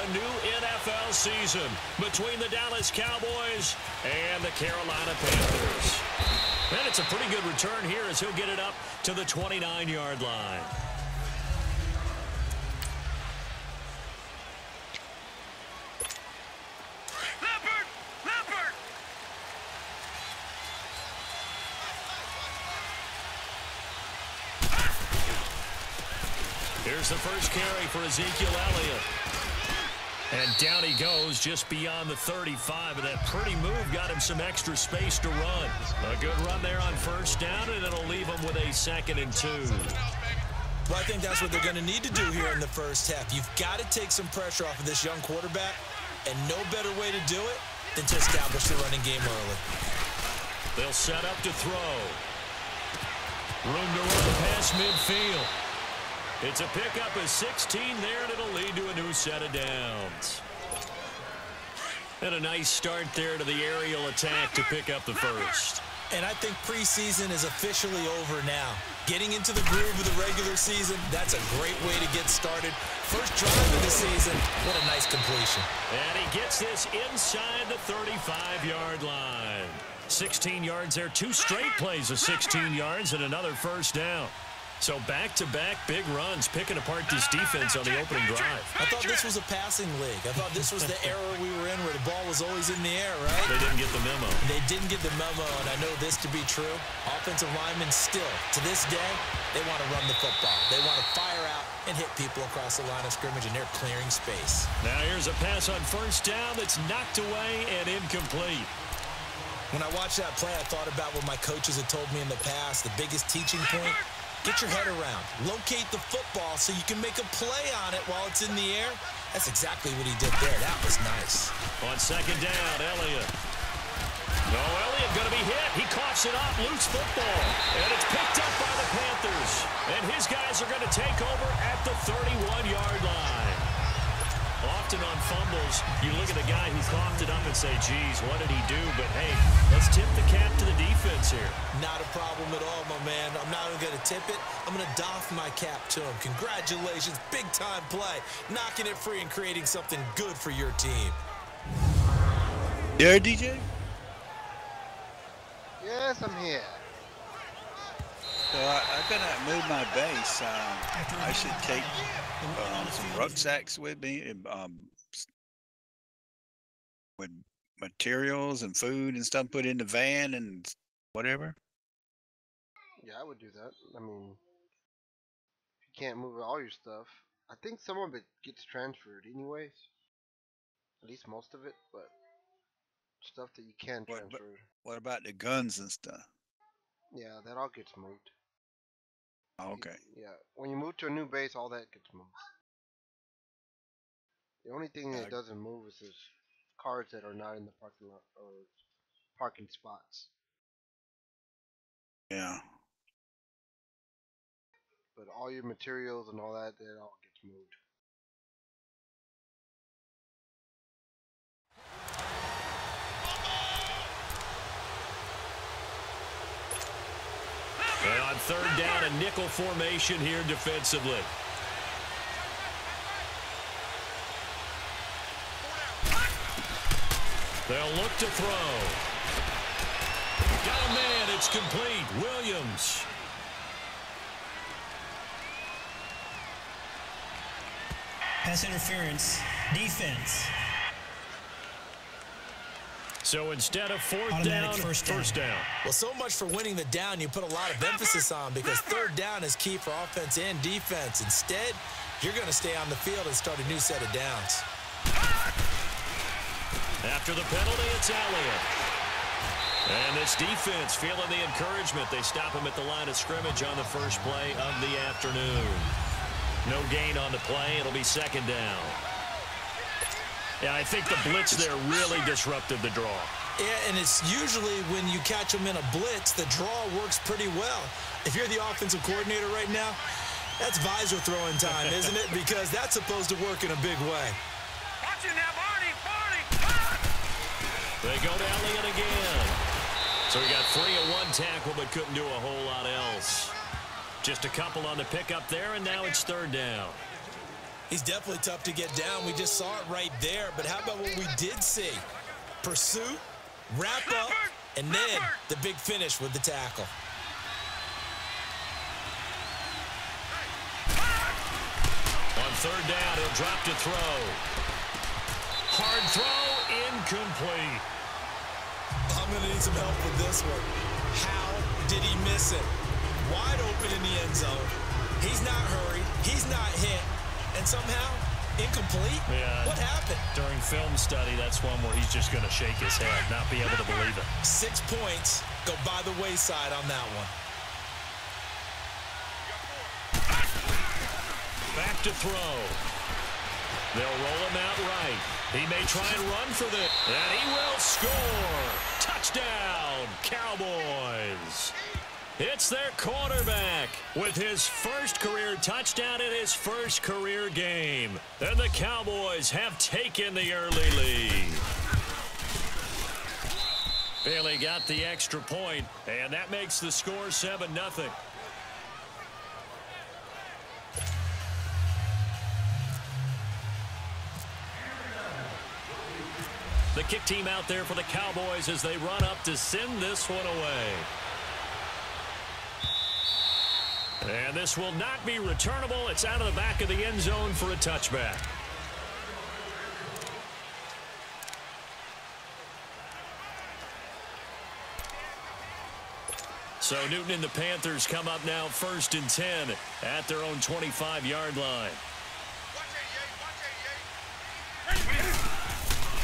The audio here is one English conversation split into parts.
a new NFL season between the Dallas Cowboys and the Carolina Panthers. And it's a pretty good return here as he'll get it up to the 29-yard line. Here's the first carry for Ezekiel Elliott. And down he goes just beyond the 35. And that pretty move got him some extra space to run. A good run there on first down, and it'll leave him with a 2nd and 2. Well, I think that's what they're going to need to do here in the first half. You've got to take some pressure off of this young quarterback, and no better way to do it than to establish the running game early. They'll set up to throw. Room to run past midfield. It's a pickup of 16 there, and it'll lead to a new set of downs. And a nice start there to the aerial attack to pick up the first. And I think preseason is officially over now. Getting into the groove of the regular season, that's a great way to get started. First drive of the season, what a nice completion. And he gets this inside the 35-yard line. 16 yards there, 2 straight plays of 16 yards and another first down. So back-to-back big runs, picking apart this defense on the opening drive. I thought this was a passing league. I thought this was the era we were in where the ball was always in the air, right? They didn't get the memo. They didn't get the memo, and I know this to be true. Offensive linemen still, to this day, they want to run the football. They want to fire out and hit people across the line of scrimmage, and they're clearing space. Now here's a pass on first down that's knocked away and incomplete. When I watched that play, I thought about what my coaches had told me in the past. The biggest teaching point: get your head around. Locate the football so you can make a play on it while it's in the air. That's exactly what he did there. That was nice. On second down, Elliott. No, Elliott going to be hit. He coughs it up, loose football. And it's picked up by the Panthers. And his guys are going to take over at the 31-yard line. Often on fumbles, you look at the guy who coughed it up and say, geez, what did he do? But, hey, let's tip the cap to the defense here. Not a problem at all, my man. I'm not even going to tip it. I'm going to doff my cap to him. Congratulations. Big-time play. Knocking it free and creating something good for your team. You there, DJ? Yes, I'm here. So I'm going to move my base. I should take some rucksacks with me with materials and food and stuff, put in the van and whatever. Yeah, I would do that. I mean, if you can't move all your stuff, I think some of it gets transferred anyways. At least most of it, but stuff that you can transfer. What about the guns and stuff? Yeah, that all gets moved. Okay. Yeah, when you move to a new base, all that gets moved. The only thing that doesn't move is those cars that are not in the parking lot or parking spots. Yeah. But all your materials and all that, it all gets moved. And on third down, a nickel formation here defensively. They'll look to throw. Got a man. It's complete. Williams. Pass interference. Defense. So instead of fourth down, first down. Well, so much for winning the down you put a lot of emphasis on, because third down is key for offense and defense. Instead, you're going to stay on the field and start a new set of downs. After the penalty, it's Elliott. And this defense feeling the encouragement. They stop him at the line of scrimmage on the first play of the afternoon. No gain on the play. It'll be second down. Yeah, I think the blitz there really disrupted the draw. Yeah, and it's usually when you catch them in a blitz, the draw works pretty well. If you're the offensive coordinator right now, that's visor throwing time, isn't it? Because that's supposed to work in a big way. Watch it now, Barney! They go to Elliott again. So he got 3 in 1 tackle, but couldn't do a whole lot else. Just a couple on the pickup there, and now it's third down. He's definitely tough to get down. We just saw it right there. But how about what we did see? Pursuit, wrap up, and then the big finish with the tackle. On third down, he'll drop to throw. Hard throw, incomplete. I'm going to need some help with this one. How did he miss it? Wide open in the end zone. He's not hurried. He's not hit. And somehow, incomplete? Yeah. What happened? During film study, that's one where he's just going to shake his head, not be able to believe it. 6 points go by the wayside on that one. Back to throw. They'll roll him out right. He may try and run for this. And he will score. Touchdown, Cowboys. It's their quarterback with his first career touchdown in his first career game. And the Cowboys have taken the early lead. Bailey got the extra point, and that makes the score 7-0. The kick team out there for the Cowboys as they run up to send this one away. And this will not be returnable. It's out of the back of the end zone for a touchback. So Newton and the Panthers come up now 1st and 10 at their own 25-yard line.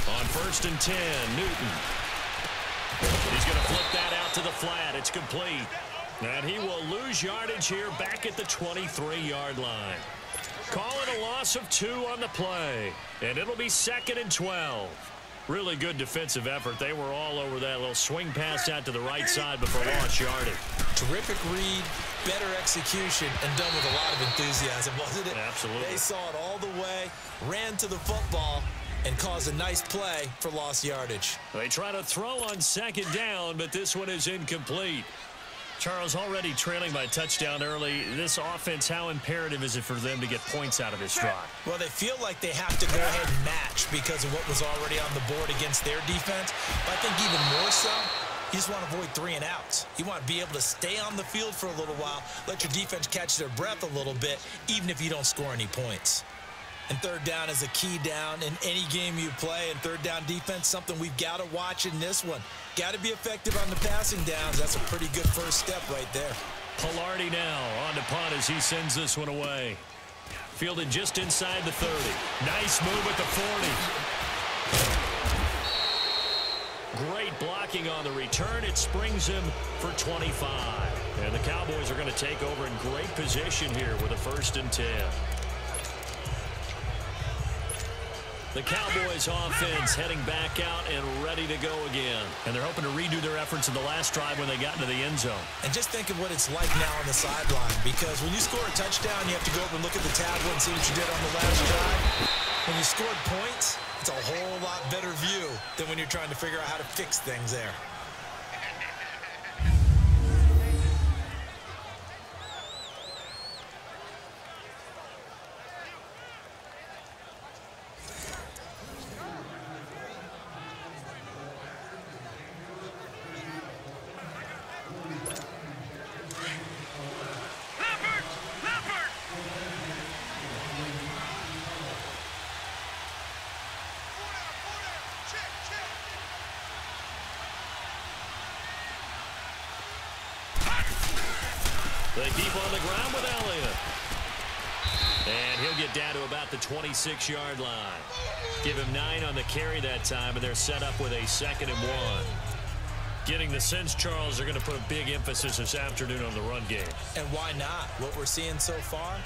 On 1st and 10, Newton. He's going to flip that out to the flat. It's complete. And he will lose yardage here back at the 23-yard line. Call it a loss of 2 on the play. And it'll be 2nd and 12. Really good defensive effort. They were all over that little swing pass out to the right side before lost yardage. Terrific read, better execution, and done with a lot of enthusiasm, wasn't it? Absolutely. They saw it all the way, ran to the football, and caused a nice play for lost yardage. They try to throw on 2nd down, but this one is incomplete. Charles, already trailing by a touchdown early. This offense, how imperative is it for them to get points out of this drive? Well, they feel like they have to go ahead and match because of what was already on the board against their defense. But I think even more so, you just want to avoid 3 and outs. You want to be able to stay on the field for a little while, let your defense catch their breath a little bit, even if you don't score any points. And 3rd down is a key down in any game you play. And 3rd down defense, something we've got to watch in this one. Got to be effective on the passing downs. That's a pretty good first step right there. Pilardi now on to punt as he sends this one away. Fielded just inside the 30. Nice move at the 40. Great blocking on the return. It springs him for 25. And the Cowboys are going to take over in great position here with a 1st and 10. The Cowboys offense heading back out and ready to go again. And they're hoping to redo their efforts in the last drive when they got into the end zone. And just think of what it's like now on the sideline, because when you score a touchdown, you have to go over and look at the tablet and see what you did on the last drive. When you scored points, it's a whole lot better view than when you're trying to figure out how to fix things there. They keep on the ground with Elliott. And he'll get down to about the 26-yard line. Give him 9 on the carry that time, and they're set up with a 2nd and 1. Getting the sense, Charles, they're going to put a big emphasis this afternoon on the run game. And why not? What we're seeing so far,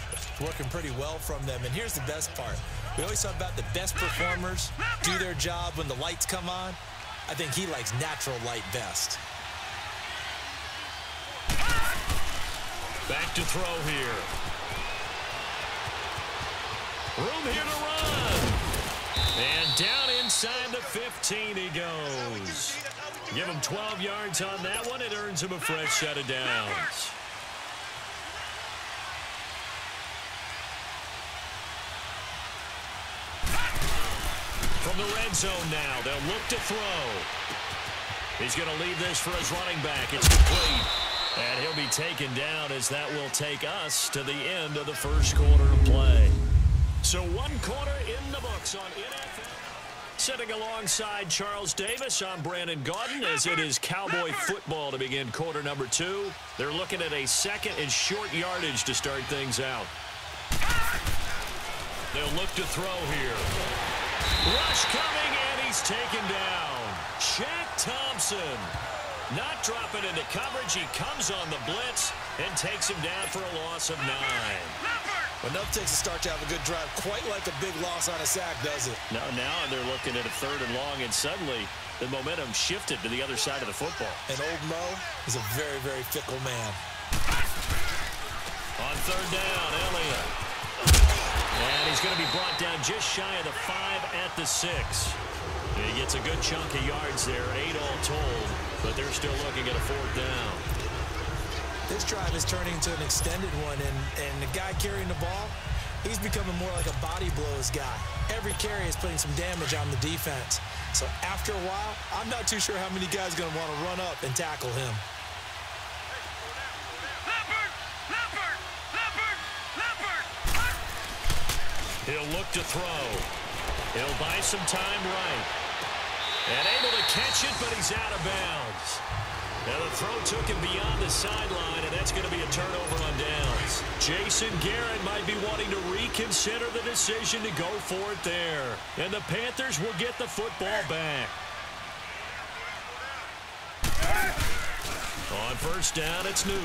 working pretty well from them. And here's the best part. We always talk about the best performers do their job when the lights come on. I think he likes natural light best. Back to throw here. Room here to run. And down inside the 15 he goes. Give him 12 yards on that one. It earns him a fresh set of downs. From the red zone now, they'll look to throw. He's going to leave this for his running back. It's complete. And he'll be taken down as that will take us to the end of the first quarter of play. So 1 quarter in the books on NFL. Sitting alongside Charles Davis, I'm Brandon Gaudin as it is Cowboy football to begin quarter number 2. They're looking at a second and short yardage to start things out. They'll look to throw here. Rush coming, and he's taken down. Shaq Thompson not dropping into coverage. He comes on the blitz and takes him down for a loss of 9. Enough takes a start to have a good drive. Quite like a big loss on a sack, does it? Now they're looking at a 3rd and long, and suddenly the momentum shifted to the other side of the football. And old Mo is a very, very fickle man. On 3rd down, Elliott. And he's going to be brought down just shy of the 5 at the 6. He gets a good chunk of yards there, 8 all told, but they're still looking at a 4th down. This drive is turning into an extended one, and the guy carrying the ball, he's becoming more like a body blows guy. Every carry is putting some damage on the defense. So after a while, I'm not too sure how many guys are going to want to run up and tackle him. He'll look to throw. He'll buy some time right. And able to catch it, but he's out of bounds. Now the throw took him beyond the sideline, and that's going to be a turnover on downs. Jason Garrett might be wanting to reconsider the decision to go for it there. And the Panthers will get the football back. On 1st down, it's Newton.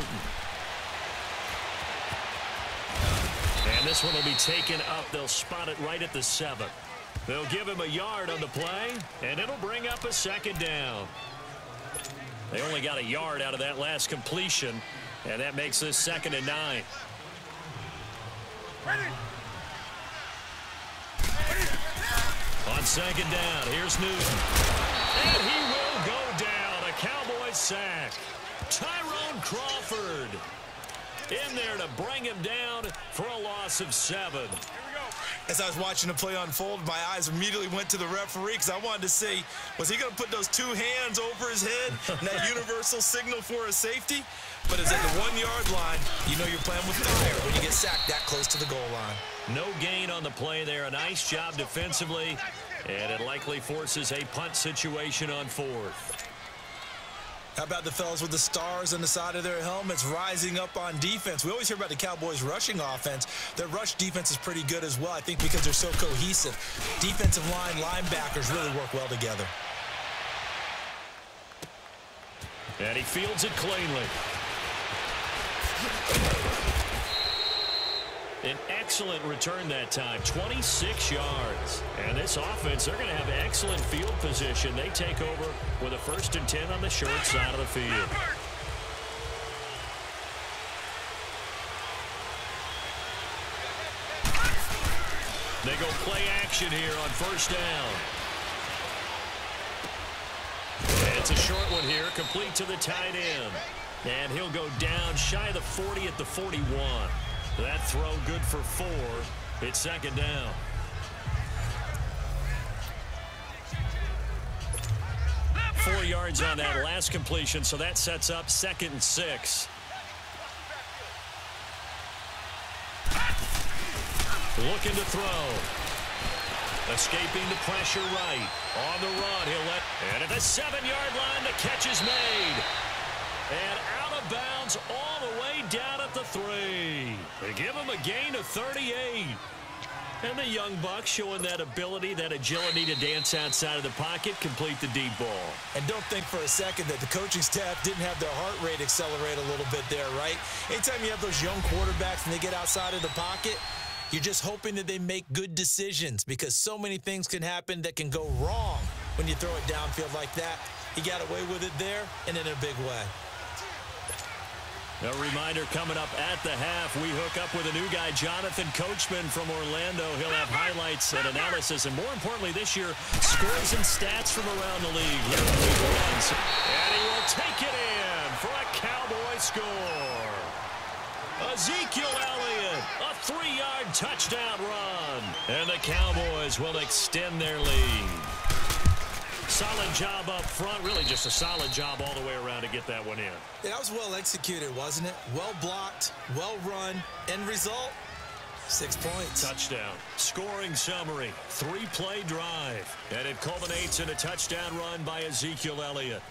And this one will be taken up. They'll spot it right at the 7. They'll give him a yard on the play, and it'll bring up a 2nd down. They only got a yard out of that last completion, and that makes this 2nd and 9. On 2nd down, here's Newton. And he will go down. A Cowboys sack. Tyrone Crawford in there to bring him down for a loss of 7. As I was watching the play unfold, my eyes immediately went to the referee because I wanted to see, was he going to put those 2 hands over his head and that universal signal for a safety? But it's at the 1-yard line. You know you're playing with fire when you get sacked that close to the goal line. No gain on the play there. A nice job defensively, and it likely forces a punt situation on 4th. How about the fellas with the stars on the side of their helmets rising up on defense? We always hear about the Cowboys' rushing offense. Their rush defense is pretty good as well, I think, because they're so cohesive. Defensive line, linebackers really work well together. And he fields it cleanly. An excellent return that time, 26 yards. And this offense, they're going to have excellent field position. They take over with a 1st and 10 on the short side of the field. They go play action here on 1st down. And it's a short one here, complete to the tight end. And he'll go down shy of the 40 at the 41. That throw good for 4. It's 2nd down. Four yards on that last completion, so that sets up 2nd and 6. Looking to throw. Escaping the pressure right. On the run, he'll let. And at the 7-yard line, the catch is made. And out of bounds all the way down at the 3. They give him a gain of 38. And the young buck showing that ability, that agility to dance outside of the pocket, complete the deep ball. And don't think for a second that the coaching staff didn't have their heart rate accelerate a little bit there, right? Anytime you have those young quarterbacks and they get outside of the pocket, you're just hoping that they make good decisions because so many things can happen that can go wrong when you throw it downfield like that. He got away with it there and in a big way. A reminder coming up at the half, we hook up with a new guy, Jonathan Coachman from Orlando. He'll have highlights and analysis, and more importantly this year, scores and stats from around the league. Here are the ones. And he will take it in for a Cowboy score. Ezekiel Elliott, a 3-yard touchdown run. And the Cowboys will extend their lead. Solid job up front. Really just a solid job all the way around to get that one in. Yeah, that was well executed, wasn't it? Well blocked, well run. End result, 6 points. Touchdown. Scoring summary. 3-play drive. And it culminates in a touchdown run by Ezekiel Elliott.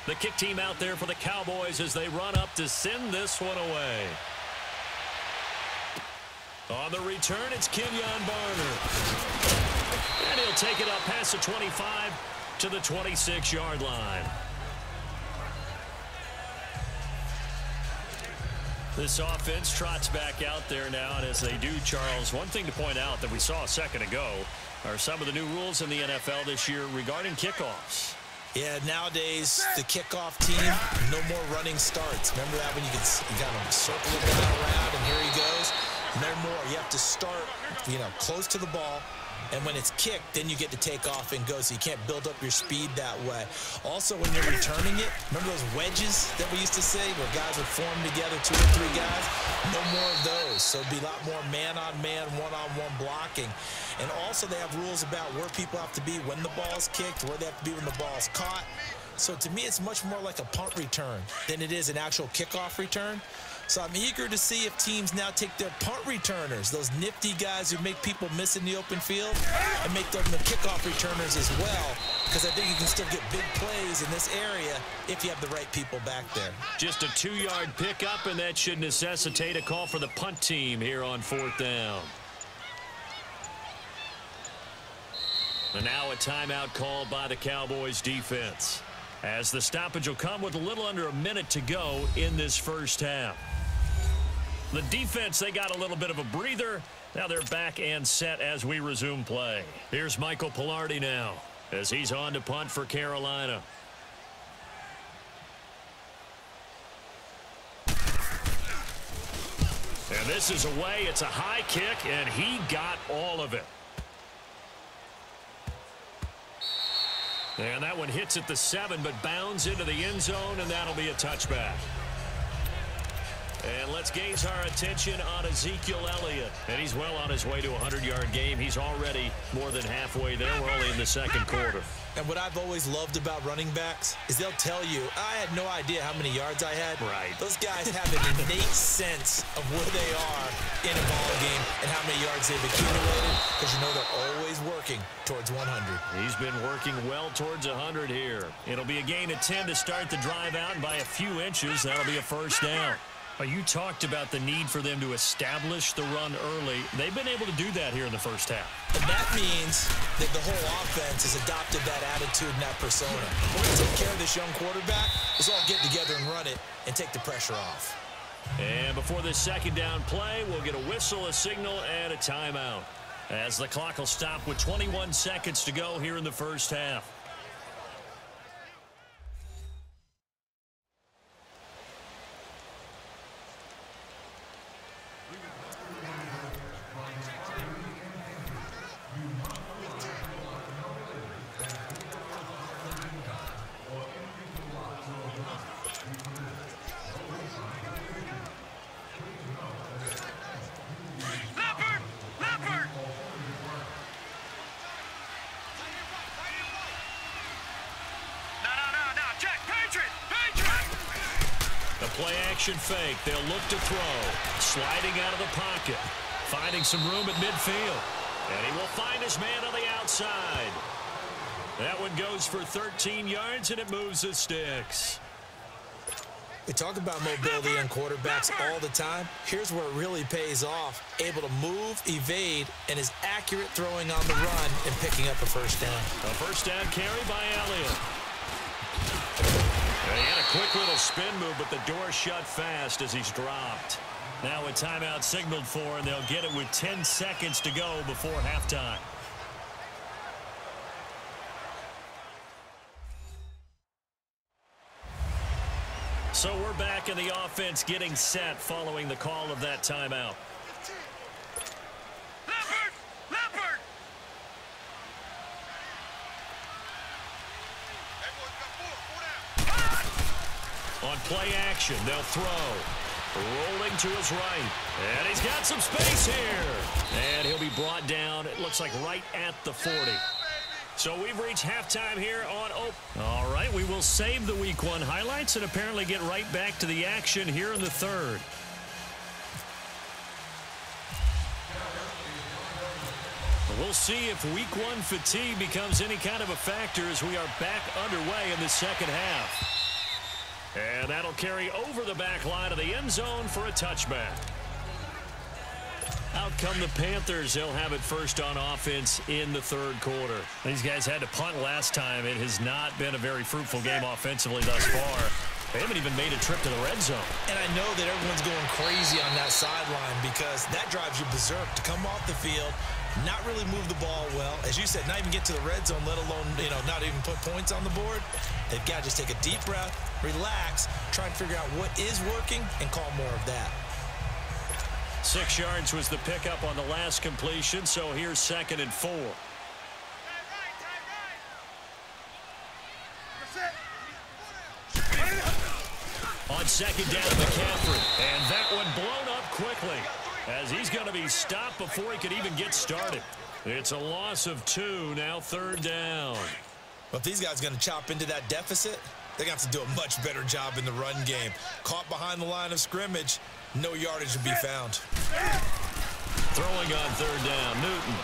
The kick team out there for the Cowboys as they run up to send this one away. On the return, it's Kenyon Barner. And he'll take it up past the 25 to the 26-yard line. This offense trots back out there now, and as they do, Charles, one thing to point out that we saw a second ago are some of the new rules in the NFL this year regarding kickoffs. Yeah, nowadays, the kickoff team, no more running starts. Remember that when you got to circle the guy around, and here he goes? No more. You have to start, close to the ball. And when it's kicked, then you get to take off and go, so you can't build up your speed that way. Also, when you're returning it, remember those wedges that we used to say where guys would form together, 2 or 3 guys? No more of those. So it'd be a lot more man-on-man, one-on-one blocking. And also, they have rules about where people have to be when the ball's kicked, where they have to be when the ball's caught. So to me, it's much more like a punt return than it is an actual kickoff return. So I'm eager to see if teams now take their punt returners, those nifty guys who make people miss in the open field, and make them the kickoff returners as well, because I think you can still get big plays in this area if you have the right people back there. Just a 2-yard pickup, and that should necessitate a call for the punt team here on 4th down. And now a timeout called by the Cowboys defense, as the stoppage will come with a little under a minute to go in this first half. The defense, they got a little bit of a breather. Now they're back and set as we resume play. Here's Michael Pilardi now as he's on to punt for Carolina. And this is away. It's a high kick, and he got all of it. And that one hits at the 7, but bounds into the end zone, and that'll be a touchback. And let's gaze our attention on Ezekiel Elliott. And he's well on his way to a 100-yard game. He's already more than halfway there. We're only in the second quarter. And what I've always loved about running backs is they'll tell you, I had no idea how many yards I had. Right. Those guys have an innate sense of where they are in a ball game and how many yards they've accumulated, because they're always working towards 100. He's been working well towards 100 here. It'll be a gain of 10 to start the drive out, and by a few inches, that'll be a first down. You talked about the need for them to establish the run early. They've been able to do that here in the first half. And that means that the whole offense has adopted that attitude and that persona. We're going to take care of this young quarterback. Let's all get together and run it and take the pressure off. And before this second down play, we'll get a whistle, a signal, and a timeout, as the clock will stop with 21 seconds to go here in the first half. Play-action fake. They'll look to throw. Sliding out of the pocket. Finding some room at midfield. And he will find his man on the outside. That one goes for 13 yards, and it moves the sticks. We talk about mobility on quarterbacks all the time. Here's where it really pays off. Able to move, evade, and is accurate throwing on the run and picking up a first down. A first down carry by Elliott. He had a quick little spin move, but the door shut fast as he's dropped. Now a timeout signaled for, and they'll get it with 10 seconds to go before halftime. So we're back in the offense getting set following the call of that timeout. On play action, they'll throw. Rolling to his right. And he's got some space here. And he'll be brought down, it looks like right at the 40. So we've reached halftime here on Open. All right, we will save the Week 1 highlights and apparently get right back to the action here in the third. We'll see if Week 1 fatigue becomes any kind of a factor as we are back underway in the second half. And that'll carry over the back line of the end zone for a touchback. Out come the Panthers. They'll have it first on offense in the third quarter. These guys had to punt last time. It has not been a very fruitful game offensively thus far. They haven't even made a trip to the red zone. And I know that everyone's going crazy on that sideline because that drives you berserk to come off the field, not really move the ball well. As you said, not even get to the red zone, let alone, not even put points on the board. They've got to just take a deep breath, relax, try and figure out what is working, and call more of that. 6 yards was the pickup on the last completion, so here's 2nd and 4. On 2nd down, McCaffrey, and that one blown up quickly as he's going to be stopped before he could even get started. It's a loss of 2, now 3rd down. Well, if these guys are going to chop into that deficit, they're going to have to do a much better job in the run game. Caught behind the line of scrimmage, no yardage to be found. Throwing on 3rd down, Newton.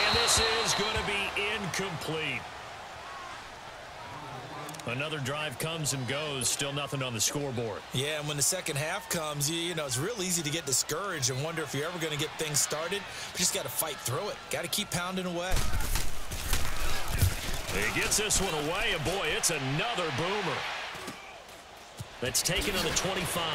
And this is going to be incomplete. Another drive comes and goes, still nothing on the scoreboard. Yeah, and when the second half comes, it's real easy to get discouraged and wonder if you're ever going to get things started. But you just got to fight through it. Got to keep pounding away. He gets this one away, and boy, it's another boomer. That's taken on the 25.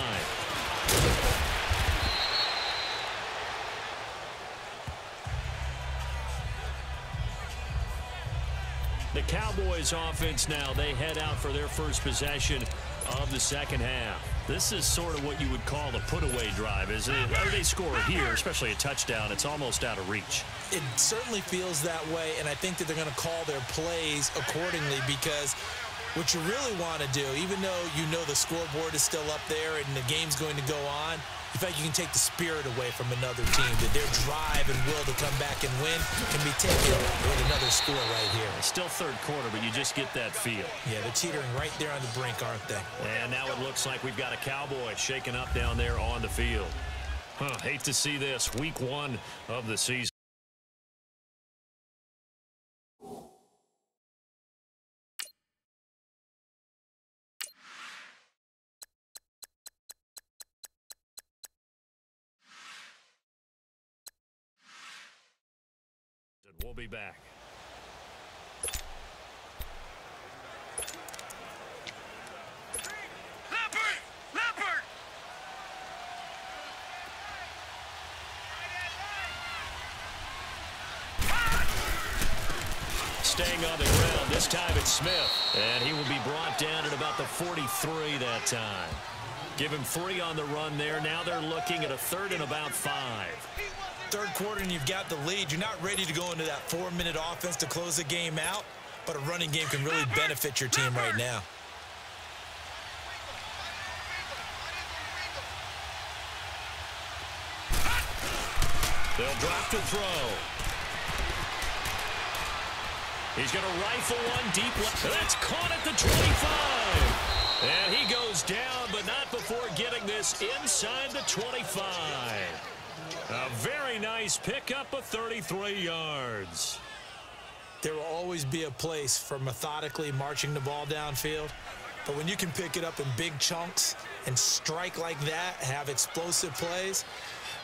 The Cowboys offense now, they head out for their first possession of the second half. This is sort of what you would call a put-away drive, isn't it? They score here, especially a touchdown. It's almost out of reach. It certainly feels that way, and I think that they're going to call their plays accordingly because what you really want to do, even though the scoreboard is still up there and the game's going to go on, in fact, you can take the spirit away from another team, that their drive and will to come back and win can be taken with another score right here. It's still third quarter, but you just get that feel. Yeah, they're teetering right there on the brink, aren't they? And now it looks like we've got a Cowboy shaking up down there on the field. Hate to see this. Week 1 of the season. We'll be back. Leopard! Staying on the ground, this time it's Smith. And he will be brought down at about the 43 that time. Give him 3 on the run there. Now they're looking at a 3rd and about 5. Third quarter and you've got the lead. You're not ready to go into that 4-minute offense to close the game out, but a running game can really benefit your team right now. They'll drop to throw. He's going to rifle one deep left. That's caught at the 25. And he goes down, but not before getting this inside the 25. A very nice pickup of 33 yards. There will always be a place for methodically marching the ball downfield. But when you can pick it up in big chunks and strike like that, have explosive plays,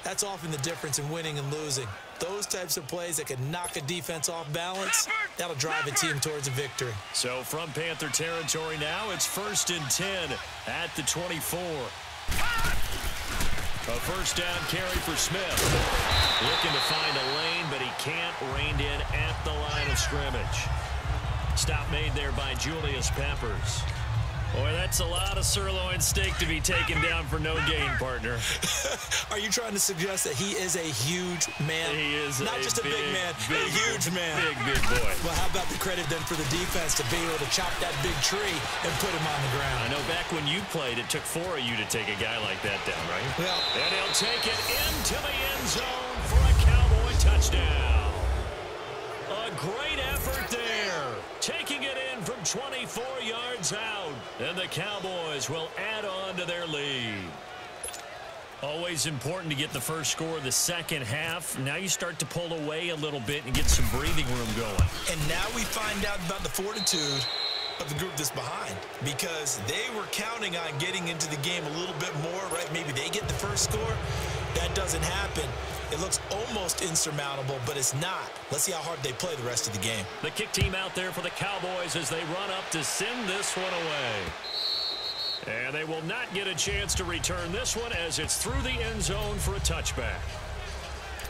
that's often the difference in winning and losing. Those types of plays that can knock a defense off balance, that'll drive a team towards a victory. So from Panther territory now, it's 1st and 10 at the 24. A first down carry for Smith. Looking to find a lane, but he can't rein in at the line of scrimmage. Stop made there by Julius Peppers. Boy, that's a lot of sirloin steak to be taken down for no gain, partner. Are you trying to suggest that he is a huge man? He is not just a big man, big, a huge man. Big boy. Well, how about the credit then for the defense to be able to chop that big tree and put him on the ground? I know back when you played, it took 4 of you to take a guy like that down, right? Well, and he'll take it into the end zone for a Cowboy touchdown. A great effort there. Taking it in from 24 yards out. And the Cowboys will add on to their lead. Always important to get the first score of the second half. Now you start to pull away a little bit and get some breathing room going. And now we find out about the fortitude of the group that's behind, because they were counting on getting into the game a little bit more, right? Maybe they get the first score. That doesn't happen. It looks almost insurmountable, but it's not. Let's see how hard they play the rest of the game. The kick team out there for the Cowboys as they run up to send this one away. And they will not get a chance to return this one as it's through the end zone for a touchback.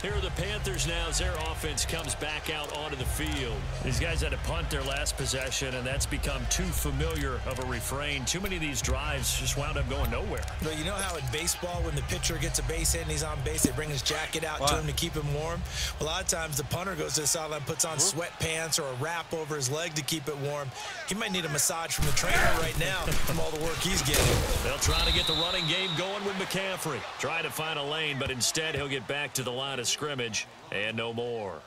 Here are the Panthers now as their offense comes back out onto the field. These guys had to punt their last possession, and that's become too familiar of a refrain. Too many of these drives just wound up going nowhere. But you know how in baseball, when the pitcher gets a base hit and he's on base, they bring his jacket out to him to keep him warm? Well, a lot of times the punter goes to the sideline, puts on sweatpants or a wrap over his leg to keep it warm. He might need a massage from the trainer right now from all the work he's getting. They'll try to get the running game going with McCaffrey. Try to find a lane, but instead he'll get back to the line of scrimmage and no more.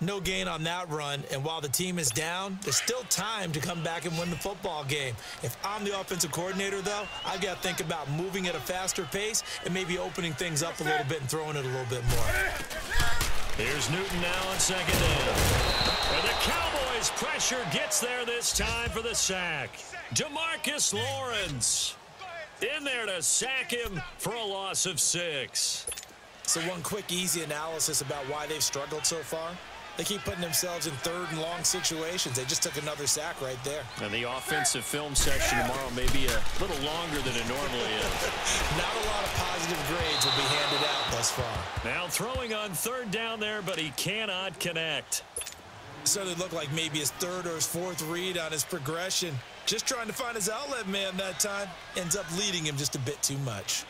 No gain on that run, and while the team is down, there's still time to come back and win the football game. If I'm the offensive coordinator, though, I've got to think about moving at a faster pace and maybe opening things up a little bit and throwing it a little bit more. Here's Newton now on second down. And the Cowboys' pressure gets there this time for the sack. DeMarcus Lawrence in there to sack him for a loss of 6. So one quick, easy analysis about why they've struggled so far. They keep putting themselves in third and long situations. They just took another sack right there. And the offensive film section tomorrow may be a little longer than it normally is. Not a lot of positive grades will be handed out thus far. Now throwing on third down there, but he cannot connect. So it looked like maybe his third or his fourth read on his progression. Just trying to find his outlet man that time. Ends up leading him just a bit too much.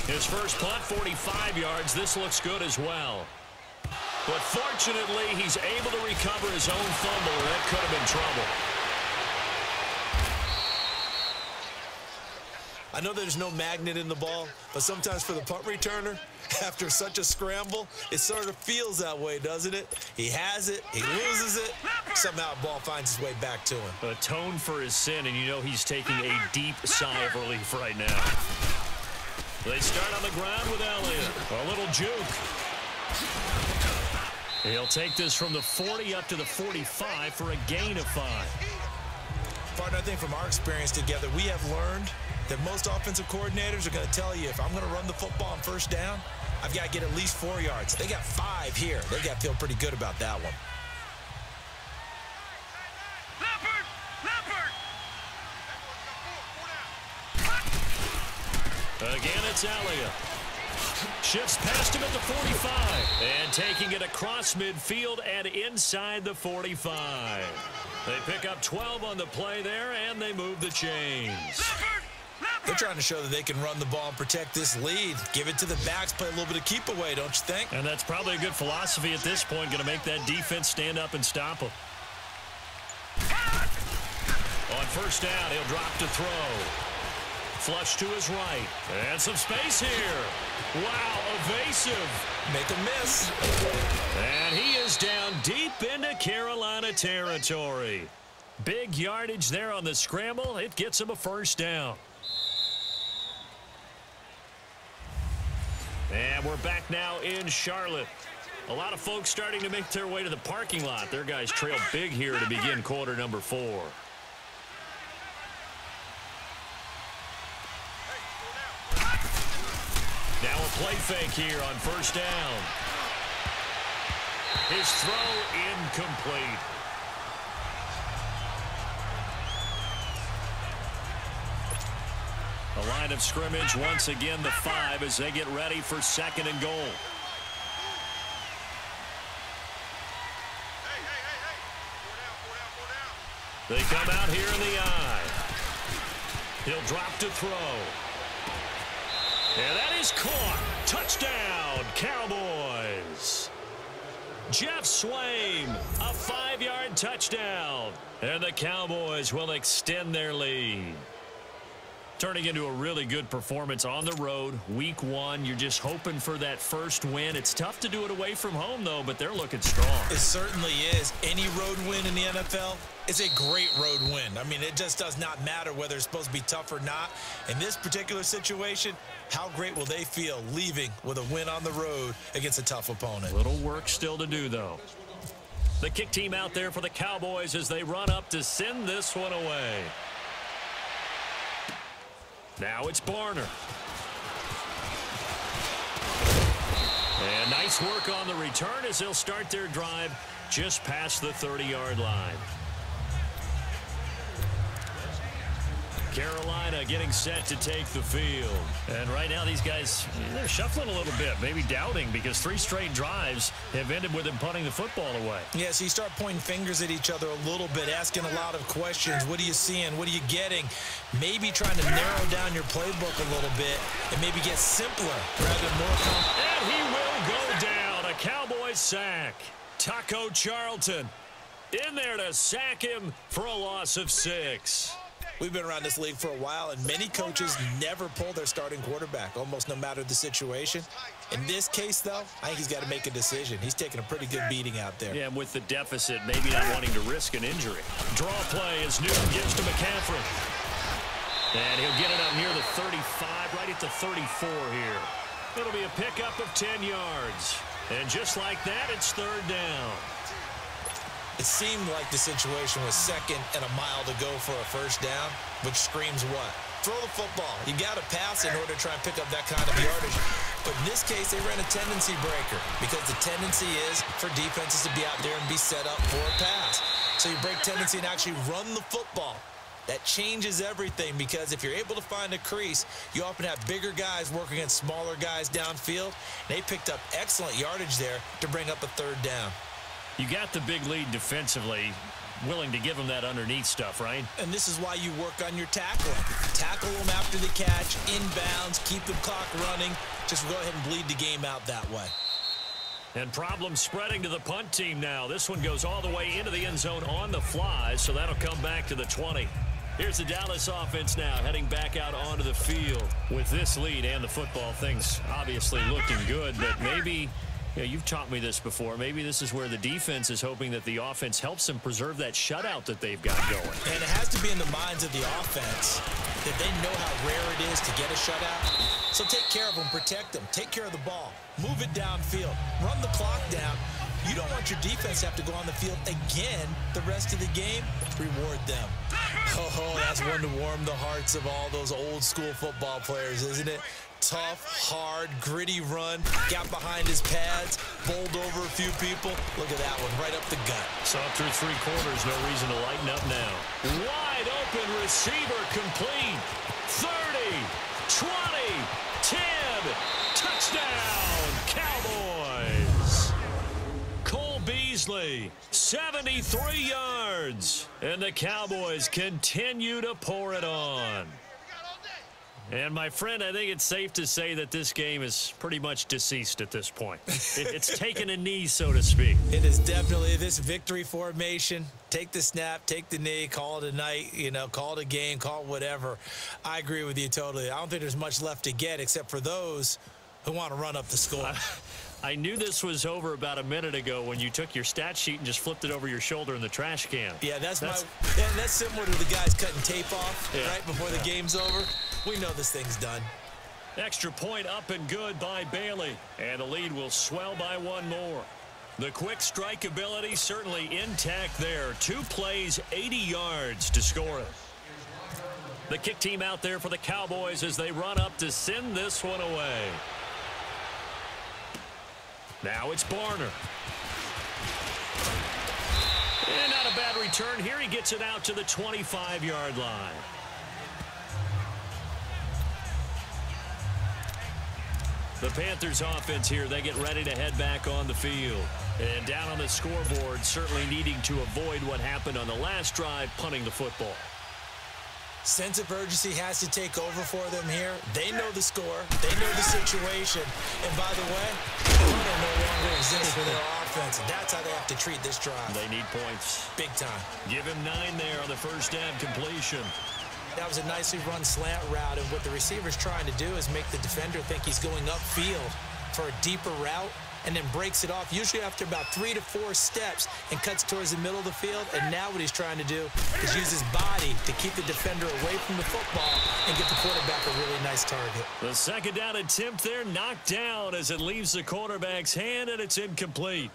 His first punt, 45 yards. This looks good as well. But fortunately, he's able to recover his own fumble, or that could have been trouble. I know there's no magnet in the ball, but sometimes for the punt returner, after such a scramble, it sort of feels that way, doesn't it? He has it, he loses it, somehow the ball finds its way back to him. Atone for his sin, and you know he's taking a deep sigh of relief right now. They start on the ground with Elliott. A little juke. He'll take this from the 40 up to the 45 for a gain of 5. Partner, I think from our experience together, we have learned that most offensive coordinators are going to tell you, if I'm going to run the football on first down, I've got to get at least 4 yards. They got 5 here. They got to feel pretty good about that one. Again, it's Elliott. Shifts past him at the 45. And taking it across midfield and inside the 45. They pick up 12 on the play there, and they move the chains. They're trying to show that they can run the ball and protect this lead. Give it to the backs, play a little bit of keep away, don't you think? And that's probably a good philosophy at this point, going to make that defense stand up and stop them. On first down, he'll drop to throw. Flush to his right. And some space here. Wow, evasive. Make a miss. And he is down deep into Carolina territory. Big yardage there on the scramble. It gets him a first down. And we're back now in Charlotte. A lot of folks starting to make their way to the parking lot. Their guys trail big here to begin quarter number 4. Now a play fake here on first down. His throw incomplete. The line of scrimmage once again the 5 as they get ready for second and goal. They come out here in the eye. He'll drop to throw. And that is caught. Touchdown, Cowboys. Jeff Swaim, a 5-yard touchdown. And the Cowboys will extend their lead. Turning into a really good performance on the road. Week 1, you're just hoping for that first win. It's tough to do it away from home, though, but they're looking strong. It certainly is. Any road win in the NFL is a great road win. I mean, it just does not matter whether it's supposed to be tough or not. In this particular situation, how great will they feel leaving with a win on the road against a tough opponent? Little work still to do, though. The kick team out there for the Cowboys as they run up to send this one away. Now it's Barner. And nice work on the return as they'll start their drive just past the 30-yard line. Carolina getting set to take the field. And right now these guys, they're shuffling a little bit, maybe doubting, because 3 straight drives have ended with them punting the football away. Yeah, so you start pointing fingers at each other a little bit, asking a lot of questions. What are you seeing? What are you getting? Maybe trying to narrow down your playbook a little bit and maybe get simpler rather than more complex. And he will go down. A Cowboys sack. Taco Charlton in there to sack him for a loss of 6. We've been around this league for a while, and many coaches never pull their starting quarterback, almost no matter the situation. In this case, though, I think he's got to make a decision. He's taking a pretty good beating out there. Yeah, and with the deficit, maybe not wanting to risk an injury. Draw play as Newton gives to McCaffrey. And he'll get it up near the 35, right at the 34 here. It'll be a pickup of 10 yards. And just like that, it's 3rd down. It seemed like the situation was 2nd and a mile to go for a 1st down, which screams what? Throw the football. You got to pass in order to try and pick up that kind of yardage. But in this case, they ran a tendency breaker because the tendency is for defenses to be out there and be set up for a pass. So you break tendency and actually run the football. That changes everything because if you're able to find a crease, you often have bigger guys working against smaller guys downfield. They picked up excellent yardage there to bring up a 3rd down. You got the big lead defensively, willing to give them that underneath stuff, right? And this is why you work on your tackling. Tackle them after the catch, inbounds, keep the clock running. Just go ahead and bleed the game out that way. And problems spreading to the punt team now. This one goes all the way into the end zone on the fly, so that'll come back to the 20. Here's the Dallas offense now heading back out onto the field. With this lead and the football, things obviously looking good, but maybe... Yeah, you've taught me this before. Maybe this is where the defense is hoping that the offense helps them preserve that shutout that they've got going. And it has to be in the minds of the offense that they know how rare it is to get a shutout. So take care of them, protect them, take care of the ball, move it downfield, run the clock down. You don't want your defense to have to go on the field again the rest of the game. Reward them. Oh, that's one to warm the hearts of all those old school football players, isn't it? Tough, hard, gritty run, got behind his pads, bowled over a few people. Look at that one, right up the gut. So through 3 quarters, no reason to lighten up now. Wide open receiver complete. 30, 20, 10, touchdown, Cowboys. Cole Beasley, 73 yards. And the Cowboys continue to pour it on. And, my friend, I think it's safe to say that this game is pretty much deceased at this point. It's taken a knee, so to speak. It is definitely this victory formation. Take the snap, take the knee, call it a night, call it a game, call it whatever. I agree with you totally. I don't think there's much left to get except for those who want to run up the score. I knew this was over about a minute ago when you took your stat sheet and just flipped it over your shoulder in the trash can. Yeah, that's similar to the guys cutting tape off right before the game's over. We know this thing's done. Extra point up and good by Bailey. And the lead will swell by 1 more. The quick strike ability certainly intact there. 2 plays, 80 yards to score it. The kick team out there for the Cowboys as they run up to send this one away. Now it's Barner. And not a bad return here. He gets it out to the 25-yard line. The Panthers offense here, they get ready to head back on the field. And down on the scoreboard, certainly needing to avoid what happened on the last drive, punting the football. Sense of urgency has to take over for them here. They know the score. They know the situation. And by the way, punter no longer exists for their offense. That's how they have to treat this drive. They need points. Big time. Give him 9 there on the first down completion. That was a nicely run slant route, and what the receiver's trying to do is make the defender think he's going upfield for a deeper route, and then breaks it off, usually after about 3 to 4 steps, and cuts towards the middle of the field. And now what he's trying to do is use his body to keep the defender away from the football and get the quarterback a really nice target. The second down attempt there knocked down as it leaves the quarterback's hand, and it's incomplete.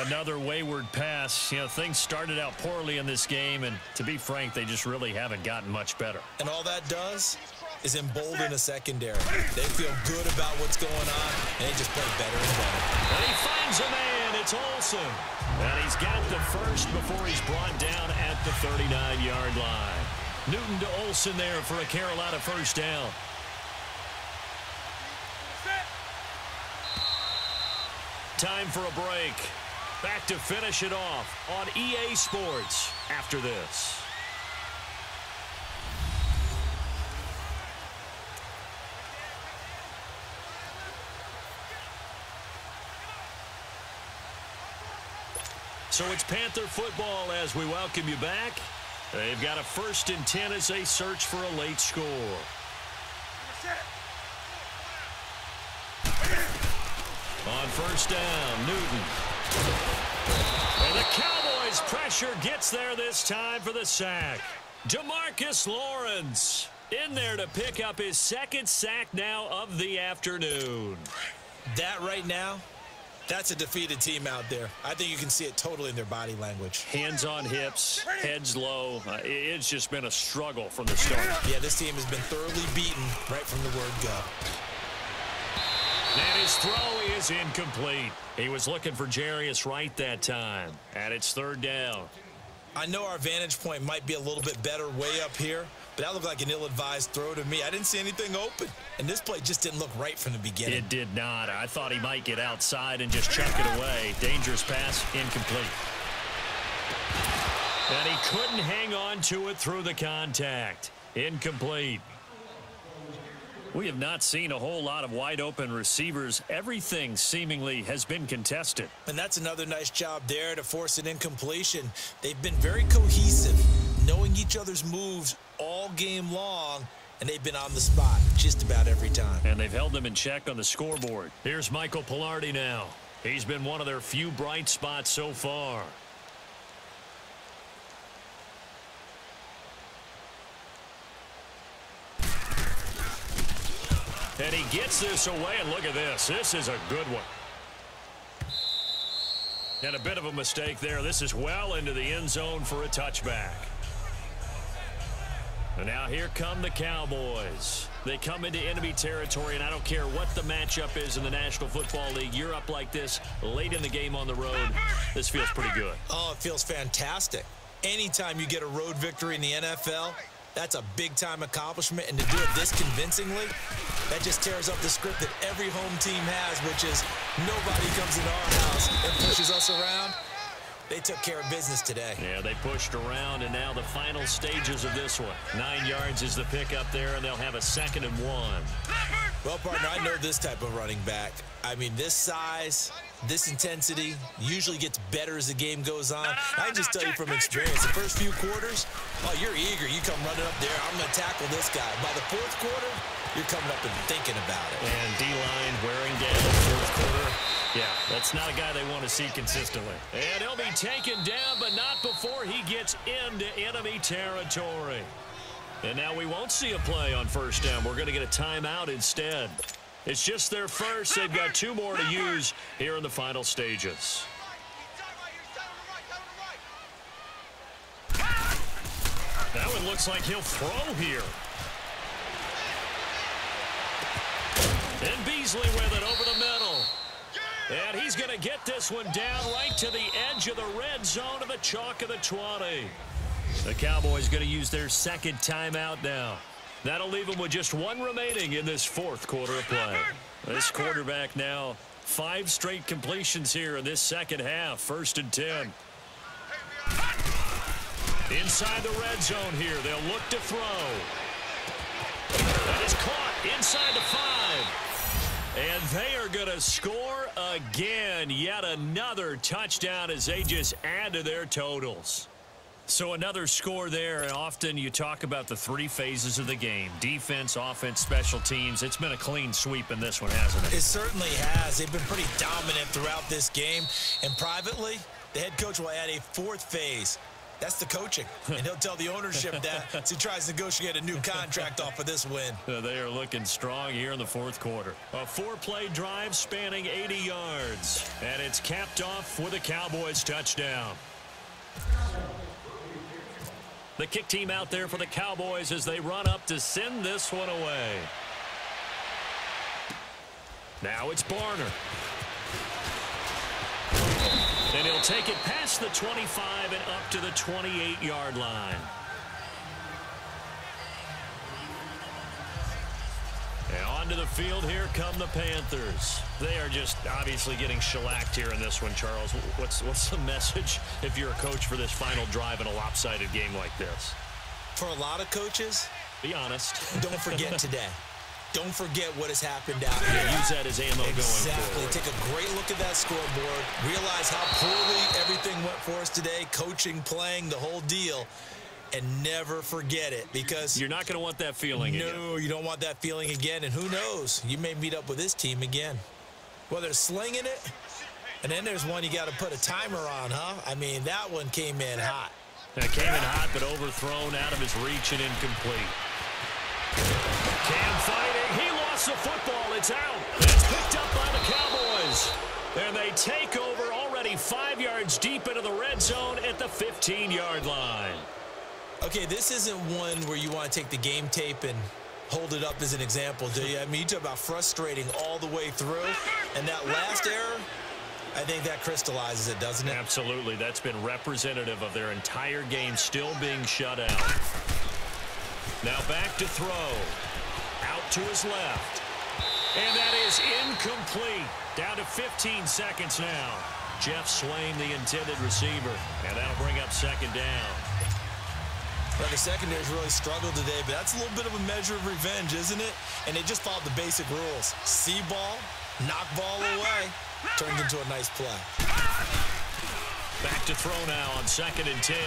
Another wayward pass. You know, things started out poorly in this game, and to be frank, they just really haven't gotten much better. And all that does is embolden a secondary. They feel good about what's going on, and they just play better and better. And he finds a man. It's Olsen. And he's got the first before he's brought down at the 39-yard line. Newton to Olsen there for a Carolina first down. Time for a break. Back to finish it off on EA Sports after this. So it's Panther football as we welcome you back. They've got a 1st and 10 as they search for a late score. On first down, Newton. And the Cowboys' pressure gets there this time for the sack. DeMarcus Lawrence in there to pick up his 2nd sack now of the afternoon. That right now, that's a defeated team out there. I think you can see it totally in their body language. Hands on hips, heads low. It's just been a struggle from the start. Yeah, this team has been thoroughly beaten right from the word go. And his throw is incomplete. He was looking for Jarius Wright that time. And it's 3rd down. I know our vantage point might be a little bit better way up here, but that looked like an ill-advised throw to me. I didn't see anything open, and this play just didn't look right from the beginning. It did not. I thought he might get outside and just chuck it away. Dangerous pass, incomplete. And he couldn't hang on to it through the contact. Incomplete. We have not seen a whole lot of wide-open receivers. Everything seemingly has been contested. And that's another nice job there to force an incompletion. They've been very cohesive, knowing each other's moves all game long, and they've been on the spot just about every time. And they've held them in check on the scoreboard. Here's Michael Pilardi now. He's been one of their few bright spots so far. And he gets this away, and look at this. This is a good one. And a bit of a mistake there. This is well into the end zone for a touchback. And now here come the Cowboys. They come into enemy territory, and I don't care what the matchup is in the National Football League. You're up like this late in the game on the road. This feels pretty good. Oh, it feels fantastic. Anytime you get a road victory in the NFL, that's a big-time accomplishment, and to do it this convincingly, that just tears up the script that every home team has, which is nobody comes into our house and pushes us around. They took care of business today. Yeah, they pushed around, and now the final stages of this one. 9 yards is the pickup there, and they'll have a 2nd and 1. Well, partner, I know this type of running back. I mean, this size, this intensity usually gets better as the game goes on. I can just tell you from experience, the first few quarters, oh, you're eager. You come running up there. I'm going to tackle this guy. By the 4th quarter, you're coming up and thinking about it. And D-line wearing down 4th quarter. Yeah, that's not a guy they want to see consistently. And he'll be taken down, but not before he gets into enemy territory. And now we won't see a play on first down. We're going to get a timeout instead. It's just their first. They've got 2 more to use here in the final stages. That one looks like he'll throw here. And Beasley with it over the middle. And he's going to get this one down right to the edge of the red zone of the chalk of the 20. The Cowboys going to use their 2nd timeout now. That'll leave them with just 1 remaining in this 4th quarter of play. This quarterback now 5 straight completions here in this second half. 1st and 10. Inside the red zone here. They'll look to throw. That is caught inside the 5. And they are going to score again. Yet another touchdown as they just add to their totals. So another score there, and often you talk about the 3 phases of the game. Defense, offense, special teams. It's been a clean sweep in this one, hasn't it? It certainly has. They've been pretty dominant throughout this game. And privately, the head coach will add a 4th phase. That's the coaching. And he'll tell the ownership that as he tries to negotiate a new contract off of this win. They are looking strong here in the 4th quarter. A 4-play drive spanning 80 yards. And it's capped off with a Cowboys touchdown. The kick team out there for the Cowboys as they run up to send this one away. Now it's Barner. And he'll take it past the 25 and up to the 28-yard line. And onto the field, here come the Panthers. They are just obviously getting shellacked here in this one, Charles. What's the message if you're a coach for this final drive in a lopsided game like this? For a lot of coaches, be honest. Don't forget today. Don't forget what has happened out here. Use that as ammo going forward. Take a great look at that scoreboard. Realize how poorly everything went for us today. Coaching, playing, the whole deal. And never forget it, because you're not going to want that feeling again. No, you don't want that feeling again. And who knows? You may meet up with this team again. Well, they're slinging it. And then there's one you got to put a timer on, huh? I mean, that one came in hot. That came in hot, but overthrown, out of his reach and incomplete. Cam fighting. He lost the football. It's out. It's picked up by the Cowboys. And they take over already 5 yards deep into the red zone at the 15-yard line. Okay, this isn't one where you want to take the game tape and hold it up as an example, do you? I mean, you talk about frustrating all the way through. And that last error, I think that crystallizes it, doesn't it? Absolutely. That's been representative of their entire game still being shut out. Now back to throw. Out to his left. And that is incomplete. Down to 15 seconds now. Jeff Swain, the intended receiver. And that'll bring up 2nd down. Well, the secondary's really struggled today, but that's a little bit of a measure of revenge, isn't it? And they just followed the basic rules. See ball, knock ball away. Turns into a nice play. Back to throw now on 2nd and 10.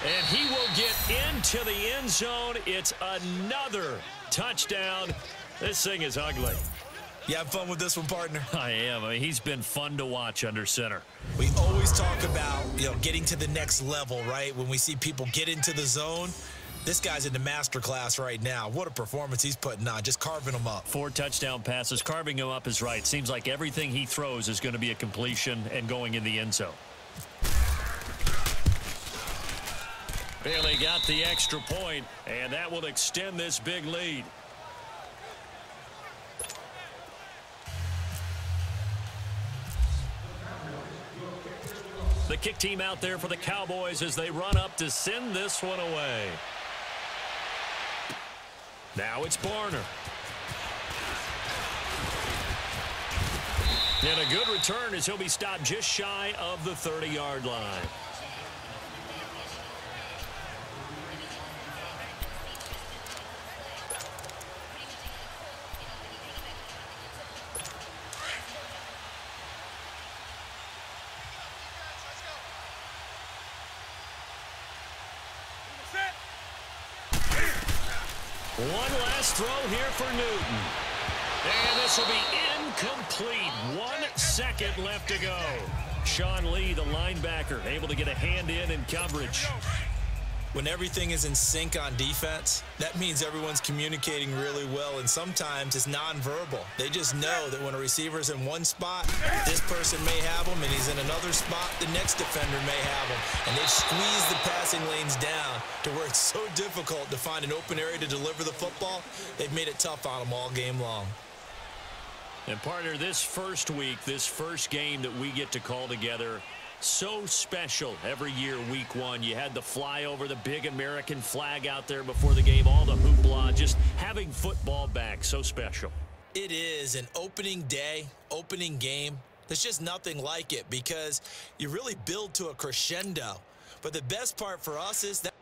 And he will get into the end zone. It's another touchdown. This thing is ugly. You have fun with this one, partner? I am. I mean, he's been fun to watch under center. We always talk about, getting to the next level, right? When we see people get into the zone, this guy's in the master class right now. What a performance he's putting on, just carving them up. 4 touchdown passes. Carving him up is right. Seems like everything he throws is going to be a completion and going in the end zone. Bailey got the extra point, and that will extend this big lead. The kick team out there for the Cowboys as they run up to send this one away. Now it's Barner. And a good return as he'll be stopped just shy of the 30-yard line. One last throw here for Newton. And this will be incomplete. 1 second left to go. Sean Lee, the linebacker, able to get a hand in coverage. When everything is in sync on defense, that means everyone's communicating really well, and sometimes it's nonverbal. They just know that when a receiver's in one spot, this person may have him, and he's in another spot, the next defender may have him. And they've squeezed the passing lanes down to where it's so difficult to find an open area to deliver the football. They've made it tough on them all game long. And partner, this first week, this first game that we get to call together, so special every year, week 1. You had the flyover, the big American flag out there before the game, all the hoopla, just having football back, so special. It is an opening day, opening game. There's just nothing like it because you really build to a crescendo. But the best part for us is that